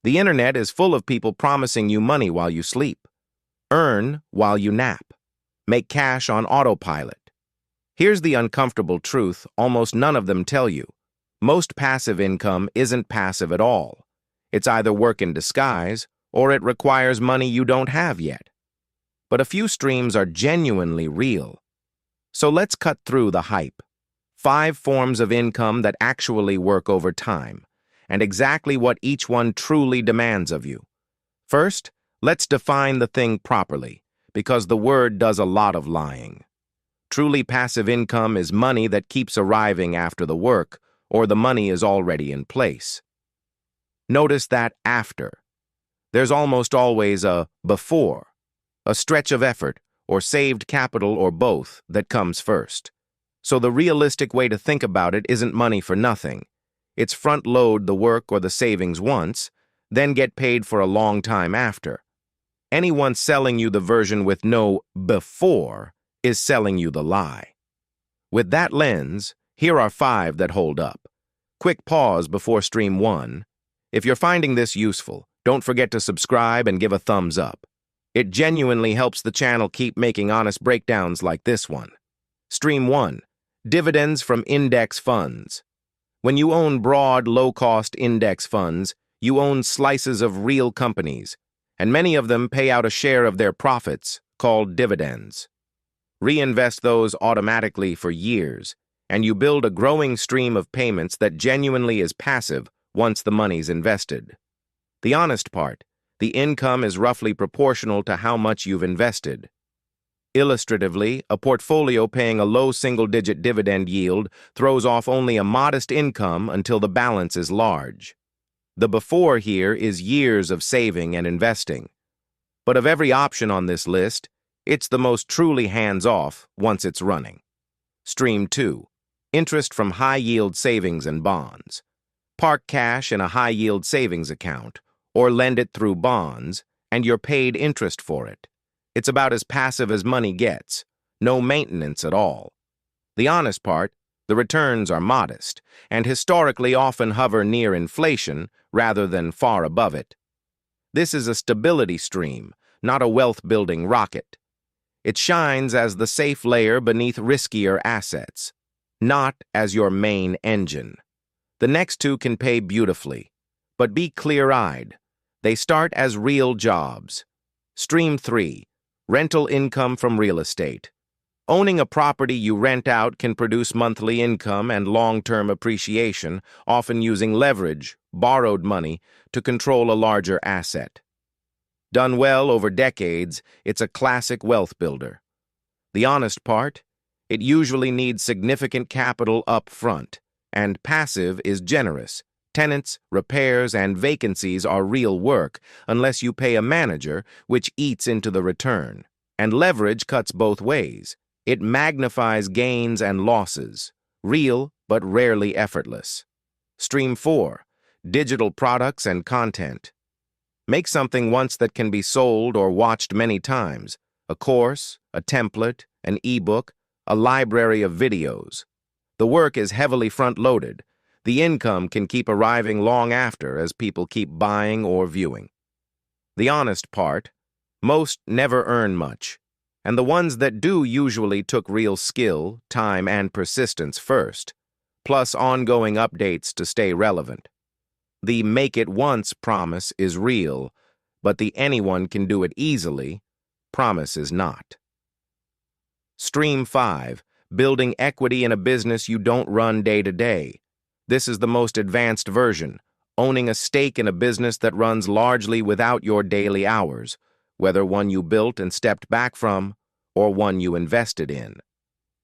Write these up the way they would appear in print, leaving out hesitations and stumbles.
The internet is full of people promising you money while you sleep. Earn while you nap. Make cash on autopilot. Here's the uncomfortable truth almost none of them tell you. Most passive income isn't passive at all. It's either work in disguise, or it requires money you don't have yet. But a few streams are genuinely real. So let's cut through the hype. 5 forms of income that actually work over time, and exactly what each one truly demands of you. First, let's define the thing properly, because the word does a lot of lying. Truly passive income is money that keeps arriving after the work, or the money is already in place. Notice that after. There's almost always a before, a stretch of effort, or saved capital, or both, that comes first. So the realistic way to think about it isn't money for nothing. It's front-load the work or the savings once, then get paid for a long time after. Anyone selling you the version with no before is selling you the lie. With that lens, here are 5 that hold up. Quick pause before stream 1. If you're finding this useful, don't forget to subscribe and give a thumbs up. It genuinely helps the channel keep making honest breakdowns like this one. Stream 1. Dividends from index funds. When you own broad, low-cost index funds, you own slices of real companies, and many of them pay out a share of their profits, called dividends. Reinvest those automatically for years, and you build a growing stream of payments that genuinely is passive once the money's invested. The honest part, the income is roughly proportional to how much you've invested. Illustratively, a portfolio paying a low single-digit dividend yield throws off only a modest income until the balance is large. The before here is years of saving and investing. But of every option on this list, it's the most truly hands-off once it's running. Stream 2. Interest from high-yield savings and bonds. Park cash in a high-yield savings account, or lend it through bonds, and you're paid interest for it. It's about as passive as money gets, no maintenance at all. The honest part, the returns are modest, and historically often hover near inflation rather than far above it. This is a stability stream, not a wealth-building rocket. It shines as the safe layer beneath riskier assets, not as your main engine. The next 2 can pay beautifully, but be clear-eyed. They start as real jobs. Stream 3. Rental income from real estate. Owning a property you rent out can produce monthly income and long-term appreciation, often using leverage, borrowed money, to control a larger asset. Done well over decades, it's a classic wealth builder. The honest part? It usually needs significant capital up front, and passive is generous. Tenants, repairs, and vacancies are real work, unless you pay a manager, which eats into the return. And leverage cuts both ways. It magnifies gains and losses. Real, but rarely effortless. Stream 4. Digital products and content. Make something once that can be sold or watched many times. A course, a template, an ebook, a library of videos. The work is heavily front-loaded. The income can keep arriving long after as people keep buying or viewing. The honest part, most never earn much, and the ones that do usually took real skill, time, and persistence first, plus ongoing updates to stay relevant. The make it once promise is real, but the anyone can do it easily promise is not. Stream 5. Building equity in a business you don't run day to day. This is the most advanced version, owning a stake in a business that runs largely without your daily hours, whether one you built and stepped back from, or one you invested in.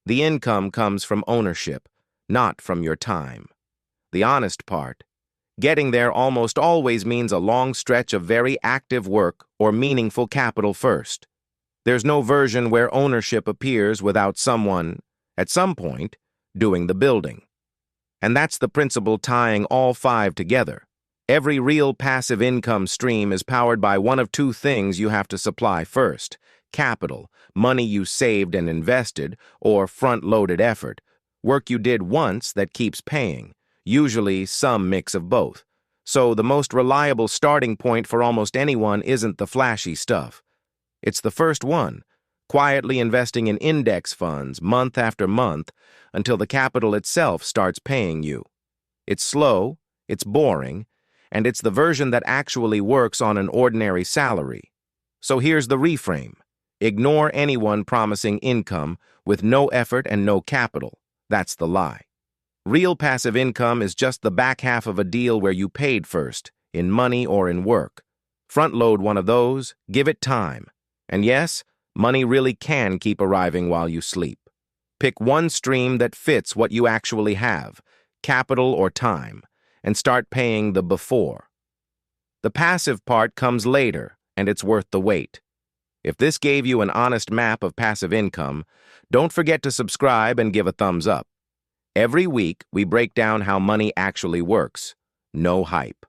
The income comes from ownership, not from your time. The honest part, getting there almost always means a long stretch of very active work or meaningful capital first. There's no version where ownership appears without someone, at some point, doing the building. And that's the principle tying all 5 together. Every real passive income stream is powered by one of 2 things you have to supply first: capital, money you saved and invested, or front-loaded effort, work you did once that keeps paying, usually some mix of both. So the most reliable starting point for almost anyone isn't the flashy stuff. It's the first one, quietly investing in index funds month after month until the capital itself starts paying you. It's slow, it's boring, and it's the version that actually works on an ordinary salary. So here's the reframe. Ignore anyone promising income with no effort and no capital. That's the lie. Real passive income is just the back half of a deal where you paid first, in money or in work. Front load one of those, give it time. And yes, money really can keep arriving while you sleep. Pick one stream that fits what you actually have, capital or time, and start paying the before. The passive part comes later, and it's worth the wait. If this gave you an honest map of passive income, don't forget to subscribe and give a thumbs up. Every week, we break down how money actually works. No hype.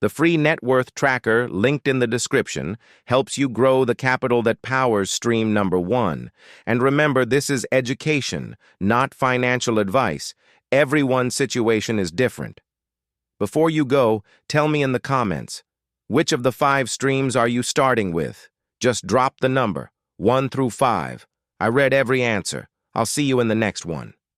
The free net worth tracker, linked in the description, helps you grow the capital that powers stream number 1. And remember, this is education, not financial advice. Everyone's situation is different. Before you go, tell me in the comments, which of the 5 streams are you starting with? Just drop the number, 1 through 5. I read every answer. I'll see you in the next one.